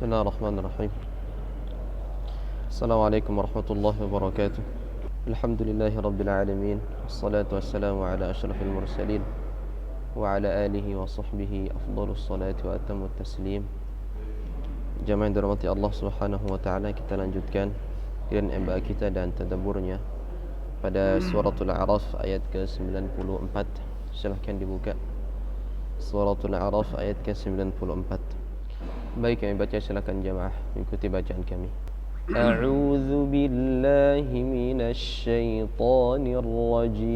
بسم الله الرحمن الرحيم. السلام عليكم ورحمة الله وبركاته. الحمد لله رب العالمين، والصلاة والسلام على أشرف المرسلين وعلى آله وصحبه أفضل الصلاة وأتم التسليم. Jamaah yang dirahmati Allah Subhanahu wa taala, kita lanjutkan kajian MBA kita dan tadabburnya pada suratul A'raf ayat ke-94. Silahkan dibuka suratul A'raf ayat ke-94. Baik, kami baca, silakan jamaah ikuti bacaan kami. A'udzu billahi minasy syaithanir rajim.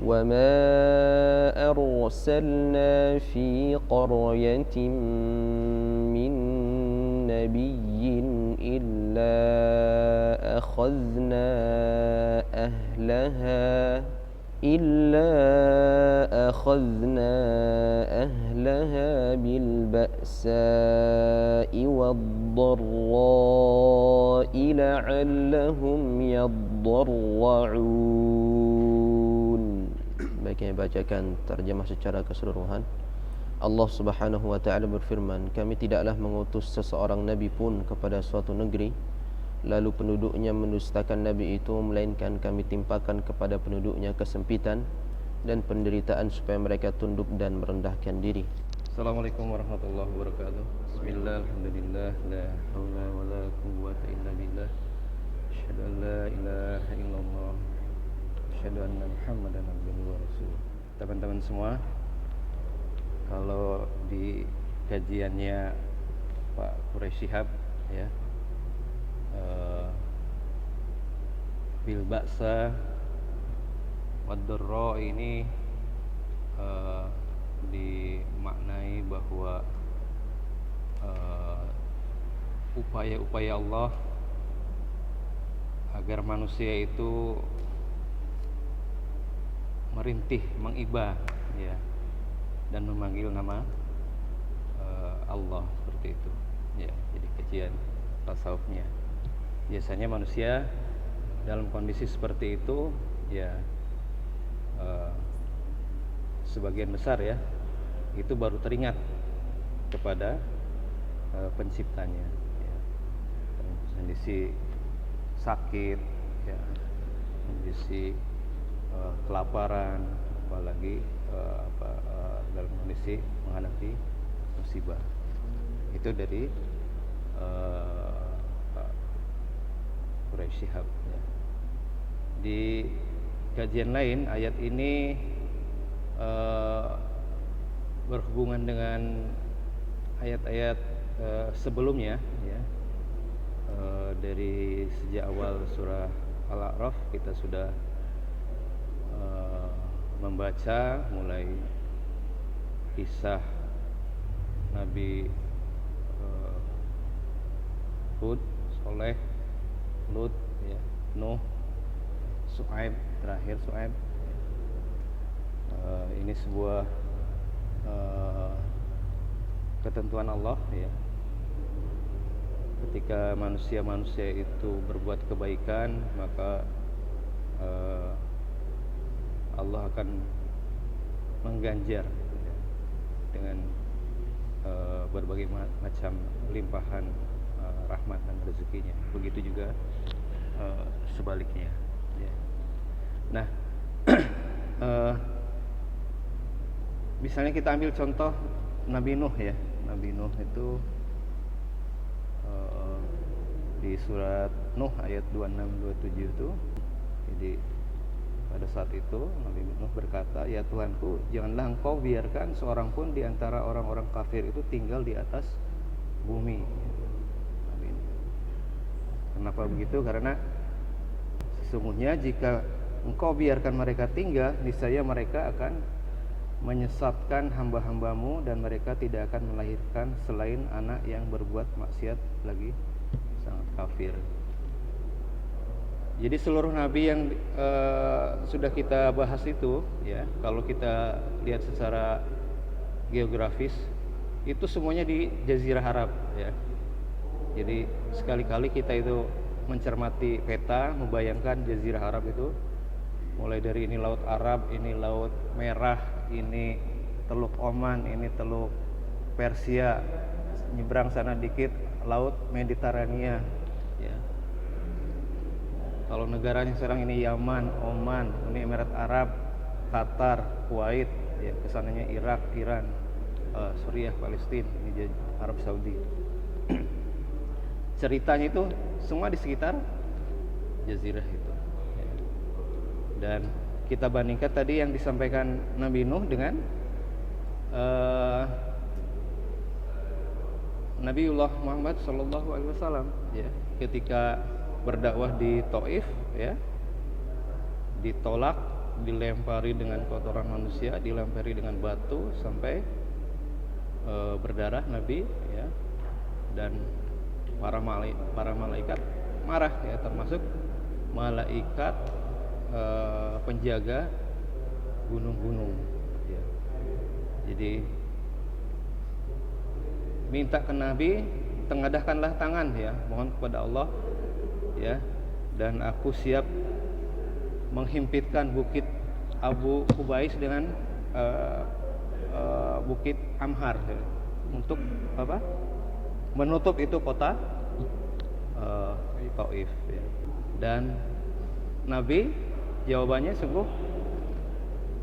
وما أرسلنا في قرية من نبي إلا أخذنا أهلها بالبأساء والضراء لعلهم يضرعون. Baik, kami bacakan terjemah secara keseluruhan. Allah Subhanahu wa taala berfirman, kami tidaklah mengutus seseorang nabi pun kepada suatu negeri lalu penduduknya mendustakan nabi itu, melainkan kami timpakan kepada penduduknya kesempitan dan penderitaan supaya mereka tunduk dan merendahkan diri. Assalamualaikum warahmatullahi wabarakatuh. Bismillah, alhamdulillah, la haula wala quwwata illa billah. Asyhadu an la ilaha illallah, asyhadu anna Muhammadan abduhu wa rasuluh. Teman-teman semua, kalau di kajiannya Pak Quraisy Shihab ya, bil ba'sa wad-dharra ini dimaknai bahwa upaya-upaya Allah agar manusia itu merintih, mengibah ya, dan memanggil nama Allah, seperti itu ya. Jadi kajian tasawufnya, biasanya manusia dalam kondisi seperti itu ya, sebagian besar ya, itu baru teringat kepada penciptanya ya. Dalam kondisi sakit ya, kondisi kelaparan, apalagi dalam kondisi menghadapi musibah. Itu dari Pak Quraisy Shihab ya. Di kajian lain, ayat ini berhubungan dengan ayat-ayat sebelumnya ya. Dari sejak awal surah Al-A'raf kita sudah membaca mulai kisah Nabi Hud, Soleh, Lut ya, Nuh, Shu'aib, terakhir Shu'aib. Ini sebuah ketentuan Allah ya. Ketika manusia-manusia itu berbuat kebaikan, maka Allah akan mengganjar ya, dengan berbagai macam limpahan rahmat dan rezekinya. Begitu juga sebaliknya ya. Nah, misalnya kita ambil contoh Nabi Nuh ya. Nabi Nuh itu di surat Nuh ayat 26-27 itu, jadi pada saat itu Nabi Nuh berkata, ya Tuhanku, janganlah engkau biarkan seorang pun di antara orang-orang kafir itu tinggal di atas bumi. Kenapa begitu? Karena sesungguhnya jika engkau biarkan mereka tinggal, niscaya mereka akan menyesatkan hamba-hambamu dan mereka tidak akan melahirkan selain anak yang berbuat maksiat lagi sangat kafir. Jadi seluruh nabi yang sudah kita bahas itu ya, kalau kita lihat secara geografis itu semuanya di Jazirah Arab ya. Jadi sekali-kali kita itu mencermati peta, membayangkan Jazirah Arab itu mulai dari ini Laut Arab, ini Laut Merah, ini Teluk Oman, ini Teluk Persia, nyebrang sana dikit laut Mediterania, ya. Kalau negaranya sekarang ini Yaman, Oman, Uni Emirat Arab, Qatar, Kuwait, ya, kesananya Irak, Iran, Suriah, Palestina, ini Arab Saudi. Ceritanya itu semua di sekitar jazirah itu, ya. Dan kita bandingkan tadi yang disampaikan Nabi Nuh dengan Nabiullah Muhammad Sallallahu Alaihi Wasallam, ya, ketika berdakwah di Taif, ya, ditolak, dilempari dengan kotoran manusia, dilempari dengan batu sampai berdarah Nabi, ya, dan para malaikat marah, ya, termasuk malaikat penjaga gunung-gunung, ya. Jadi minta ke Nabi, tengadahkanlah tangan, ya, mohon kepada Allah, ya, dan aku siap menghimpitkan bukit Abu Kubais dengan bukit Amhar, ya, untuk apa? Menutup itu kota Taif, ya. Dan Nabi jawabannya sungguh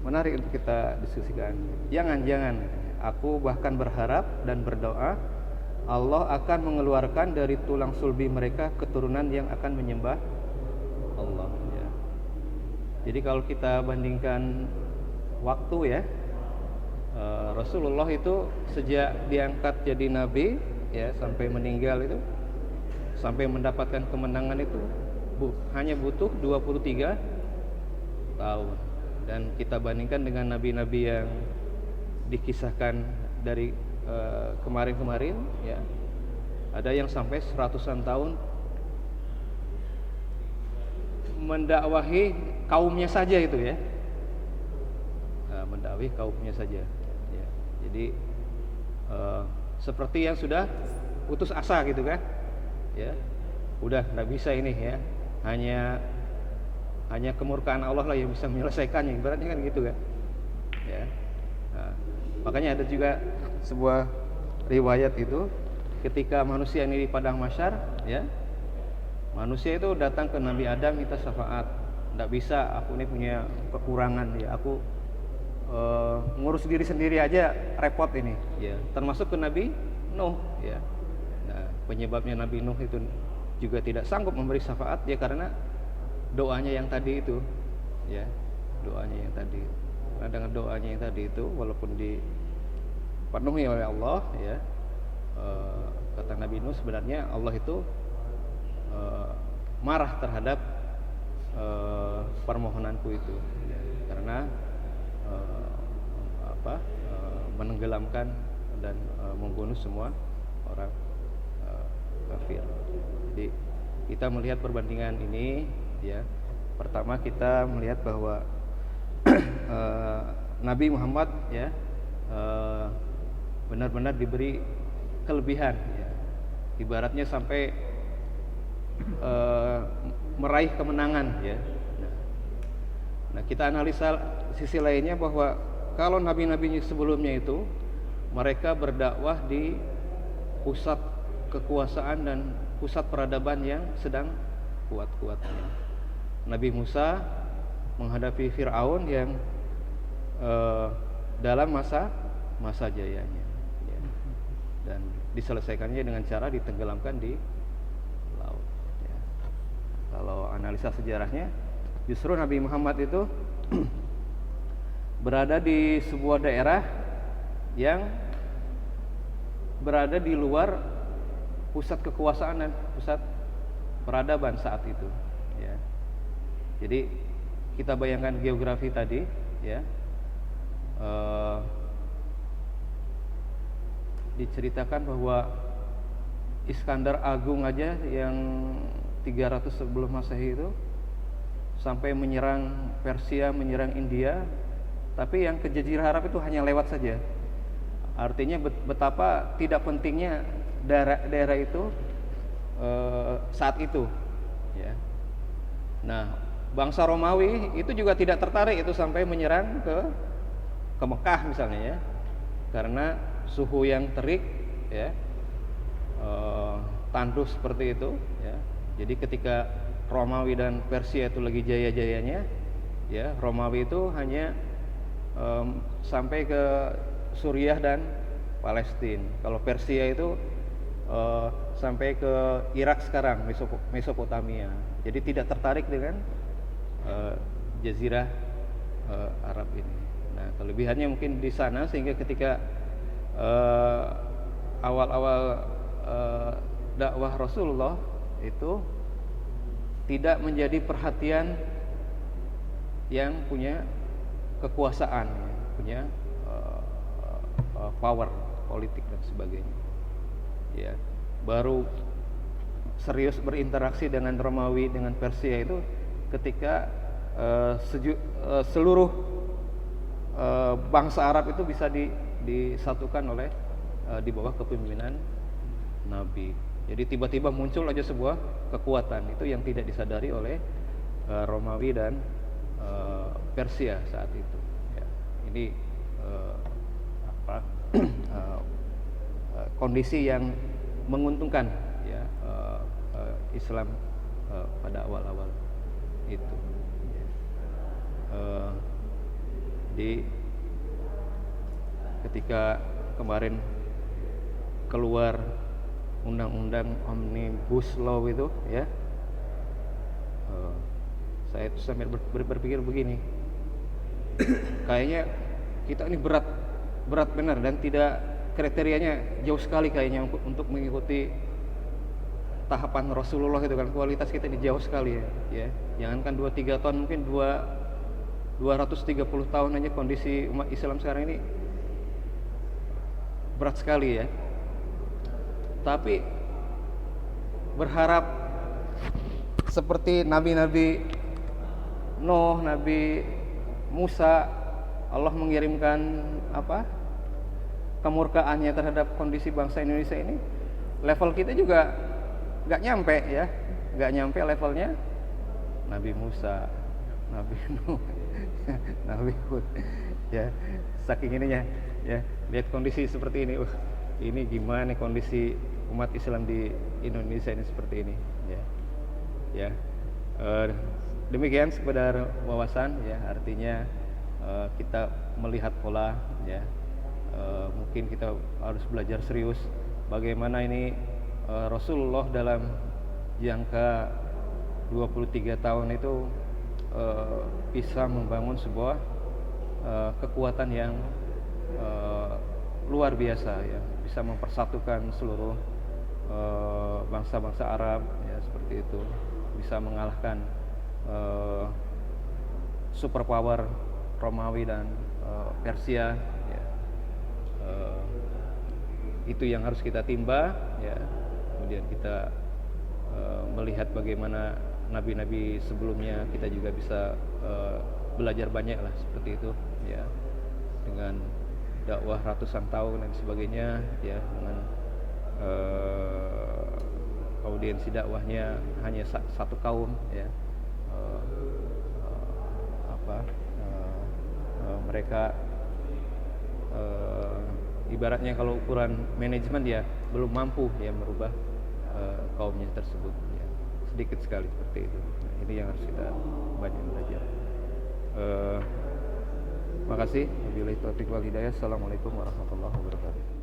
menarik untuk kita diskusikan. Jangan, aku bahkan berharap dan berdoa Allah akan mengeluarkan dari tulang sulbi mereka keturunan yang akan menyembah Allah, ya. Jadi kalau kita bandingkan waktu, ya, Rasulullah itu sejak diangkat jadi nabi, ya, sampai meninggal itu, sampai mendapatkan kemenangan itu hanya butuh 23 tahun. Dan kita bandingkan dengan nabi-nabi yang dikisahkan dari kemarin-kemarin, ya, ada yang sampai 100-an tahun mendakwahi kaumnya saja itu, ya, mendakwahi kaumnya saja, ya. Jadi seperti yang sudah putus asa gitu kan, ya, udah nggak bisa ini, ya, hanya kemurkaan Allah lah yang bisa menyelesaikannya, ibaratnya kan gitu kan, ya. Nah, makanya ada juga sebuah riwayat itu ketika manusia ini di padang mahsyar, ya, manusia itu datang ke Nabi Adam minta syafaat, nggak bisa, aku ini punya kekurangan, ya, aku ngurus diri sendiri aja repot ini, ya, termasuk ke Nabi Nuh, ya. Nah, penyebabnya Nabi Nuh itu juga tidak sanggup memberi syafaat, ya, karena doanya yang tadi itu, ya, doanya yang tadi. Nah, dengan doanya yang tadi itu, walaupun dipenuhi oleh Allah, ya, kata Nabi Nuh, sebenarnya Allah itu marah terhadap permohonanku itu, ya, karena menenggelamkan dan membunuh semua orang kafir. Jadi kita melihat perbandingan ini, ya, pertama kita melihat bahwa Nabi Muhammad, ya, benar-benar diberi kelebihan, ya, ibaratnya sampai meraih kemenangan, ya. Nah, kita analisa sisi lainnya bahwa kalau nabi-nabi sebelumnya itu mereka berdakwah di pusat kekuasaan dan pusat peradaban yang sedang kuat-kuatnya. Nabi Musa menghadapi Fir'aun yang dalam masa jayanya, ya, dan diselesaikannya dengan cara ditenggelamkan di laut, ya. Kalau analisa sejarahnya, justru Nabi Muhammad itu berada di sebuah daerah yang berada di luar pusat kekuasaan dan pusat peradaban saat itu, ya. Jadi kita bayangkan geografi tadi, ya, diceritakan bahwa Iskandar Agung aja yang 300 sebelum Masehi itu sampai menyerang Persia, menyerang India, tapi yang ke Jazirah Arab itu hanya lewat saja. Artinya betapa tidak pentingnya daerah itu saat itu, ya. Nah, bangsa Romawi itu juga tidak tertarik itu sampai menyerang ke Mekah misalnya, ya, karena suhu yang terik, ya, tandus seperti itu, ya. Jadi ketika Romawi dan Persia itu lagi jaya-jayanya, ya, Romawi itu hanya sampai ke Suriah dan Palestina. Kalau Persia itu sampai ke Irak sekarang, Mesopotamia. Jadi tidak tertarik dengan Jazirah Arab ini. Nah, kelebihannya mungkin di sana, sehingga ketika awal-awal dakwah Rasulullah itu tidak menjadi perhatian yang punya kekuasaan, ya, punya power politik dan sebagainya. Ya, baru serius berinteraksi dengan Romawi, dengan Persia itu ketika seluruh bangsa Arab itu bisa disatukan oleh di bawah kepemimpinan Nabi. Jadi tiba-tiba muncul aja sebuah kekuatan itu yang tidak disadari oleh Romawi dan Persia saat itu. Ya, ini kondisi yang menguntungkan, ya, Islam pada awal-awal itu. Ya. Di ketika kemarin keluar undang-undang Omnibus Law itu, ya, saya itu sampai berpikir begini, kayaknya kita ini berat benar, dan tidak, kriterianya jauh sekali kayaknya untuk mengikuti tahapan Rasulullah itu kan. Kualitas kita ini jauh sekali, ya. Jangankan 2-3 tahun, mungkin 230 tahun aja kondisi umat Islam sekarang ini berat sekali, ya. Tapi berharap seperti nabi-nabi Nuh, Nabi Musa, Allah mengirimkan kemurkaannya terhadap kondisi bangsa Indonesia ini, level kita juga nggak nyampe, ya, nggak nyampe levelnya Nabi Musa, Nabi Nuh, Nabi Hud, ya. Saking ininya, ya, lihat kondisi seperti ini, ini gimana kondisi umat Islam di Indonesia ini seperti ini, ya, ya. Demikian sekedar wawasan, ya, artinya kita melihat pola, ya. Mungkin kita harus belajar serius bagaimana ini Rasulullah dalam jangka 23 tahun itu bisa membangun sebuah kekuatan yang luar biasa, ya, bisa mempersatukan seluruh bangsa-bangsa Arab, ya, seperti itu, bisa mengalahkan superpower Romawi dan Persia, ya. Itu yang harus kita timba, ya. Kemudian kita melihat bagaimana nabi-nabi sebelumnya, kita juga bisa belajar banyak lah seperti itu, ya, dengan dakwah ratusan tahun dan sebagainya, ya, dengan audiensi dakwahnya hanya satu kaum, ya. Mereka ibaratnya kalau ukuran manajemen, ya, belum mampu, ya, merubah kaumnya tersebut, ya. Sedikit sekali seperti itu. Nah, ini yang harus kita banyak belajar. Makasih. Wabillahi taufiq wal hidayah. Assalamualaikum warahmatullahi wabarakatuh.